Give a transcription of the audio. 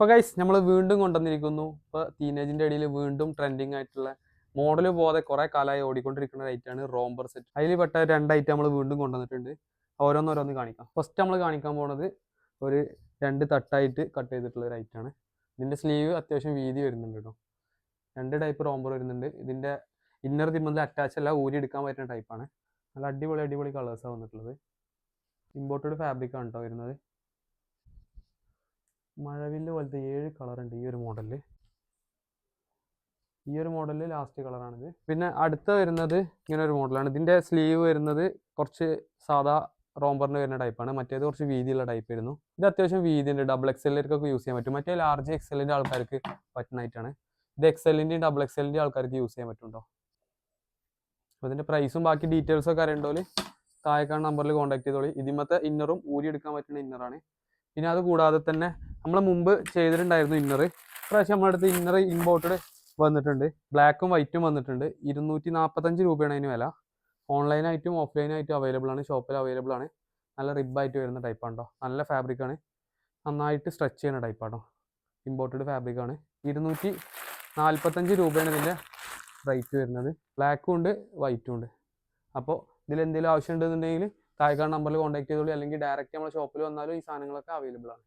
അപ്പോൾ ഗൈസ് നമ്മൾ വീണ്ടും കൊണ്ടുവന്നിരിക്കുന്നു. ഇപ്പോൾ ടീനേജിൻ്റെ ഇടയിൽ വീണ്ടും ട്രെൻഡിങ് ആയിട്ടുള്ള മോഡൽ പോകാതെ കുറേ കാലമായി ഓടിക്കൊണ്ടിരിക്കുന്ന ഐറ്റാണ് റോംബർ സെറ്റ്. അതിൽ പെട്ട 2 ഐറ്റം നമ്മൾ വീണ്ടും കൊണ്ടുവന്നിട്ടുണ്ട്. ഓരോന്നോരോന്ന് കാണിക്കാം. ഫസ്റ്റ് നമ്മൾ കാണിക്കാൻ പോകുന്നത് ഒരു 2 തട്ടായിട്ട് കട്ട് ചെയ്തിട്ടുള്ള ഒരു ഐറ്റാണ്. ഇതിൻ്റെ സ്ലീവ് അത്യാവശ്യം വീതി വരുന്നുണ്ട് കേട്ടോ. 2 ടൈപ്പ് റോംബർ വരുന്നുണ്ട്. ഇതിൻ്റെ ഇന്നർ തിമ്മതിൽ അറ്റാച്ച് അല്ല, ഊരി എടുക്കാൻ പറ്റുന്ന ടൈപ്പാണ്. നല്ല അടിപൊളി കളേഴ്സാണ് വന്നിട്ടുള്ളത്. ഇമ്പോർട്ടഡ് ഫാബ്രിക്കാണ് കേട്ടോ വരുന്നത്. മഴവില്ല് പോലത്തെ 7 കളറുണ്ട് ഈ ഒരു മോഡലിൽ. ഈ ഒരു മോഡലിൽ ലാസ്റ്റ് കളറാണിത്. പിന്നെ അടുത്ത വരുന്നത് ഇങ്ങനെ ഒരു മോഡലാണ്. ഇതിൻ്റെ സ്ലീവ് വരുന്നത് കുറച്ച് സാധാ റോംബറിന് വരുന്ന ടൈപ്പാണ്. മറ്റേത് കുറച്ച് വീതിയുള്ള ടൈപ്പ് വരുന്നു. ഇത് അത്യാവശ്യം വീതിയുണ്ട്. ഡബിൾ എക്സലിലേക്കൊക്കെ യൂസ് ചെയ്യാൻ പറ്റും. മറ്റേ ലാർജ് എക്സലിൻ്റെ ആൾക്കാർക്ക് പറ്റുന്നതായിട്ടാണ്. ഇത് എക്സലിൻ്റെയും ഡബിൾ എക്സലിൻ്റെയും ആൾക്കാർക്ക് യൂസ് ചെയ്യാൻ പറ്റുന്നുണ്ടോ. അപ്പോൾ ഇതിൻ്റെ പ്രൈസും ബാക്കി ഡീറ്റെയിൽസൊക്കെ അറിയണ്ടോല് താഴെക്കാണ് നമ്പറിൽ കോൺടാക്ട് ചെയ്തോളി. ഇതിമത്തെ ഇന്നറും ഊരി എടുക്കാൻ പറ്റുന്ന ഇന്നറാണ്. പിന്നെ അത് കൂടാതെ തന്നെ നമ്മൾ മുമ്പ് ചെയ്തിട്ടുണ്ടായിരുന്നു ഇന്നർ. ഇപ്രാവശ്യം നമ്മുടെ അടുത്ത് ഇന്നർ ഇമ്പോർട്ടഡ് വന്നിട്ടുണ്ട്. ബ്ലാക്കും വൈറ്റും വന്നിട്ടുണ്ട്. 245 രൂപയാണ് അതിന് വില. ഓൺലൈനായിട്ടും ഓഫ്ലൈനായിട്ടും അവൈലബിൾ ആണ്. ഷോപ്പിൽ അവൈലബിൾ ആണ്. നല്ല റിബായിട്ട് വരുന്ന ടൈപ്പാണോ. നല്ല ഫാബ്രിക്കാണ്. നന്നായിട്ട് സ്ട്രെച്ച് ചെയ്യുന്ന ടൈപ്പാണോ. ഇമ്പോർട്ടഡ് ഫാബ്രിക്കാണ്. 245 രൂപയാണ് ഇതിൻ്റെ റേറ്റ് വരുന്നത്. ബ്ലാക്കും ഉണ്ട് വൈറ്റും ഉണ്ട്. അപ്പോൾ ഇതിലെന്തെങ്കിലും ആവശ്യം ഉണ്ടെന്നുണ്ടെങ്കിൽ താഴെക്കാണ് നമ്പറിൽ കോൺടാക്ട് ചെയ്തോളൂ. അല്ലെങ്കിൽ ഡയറക്റ്റ് നമ്മുടെ ഷോപ്പിൽ വന്നാലും ഈ സാധനങ്ങളൊക്കെ അവൈലബിൾ ആണ്.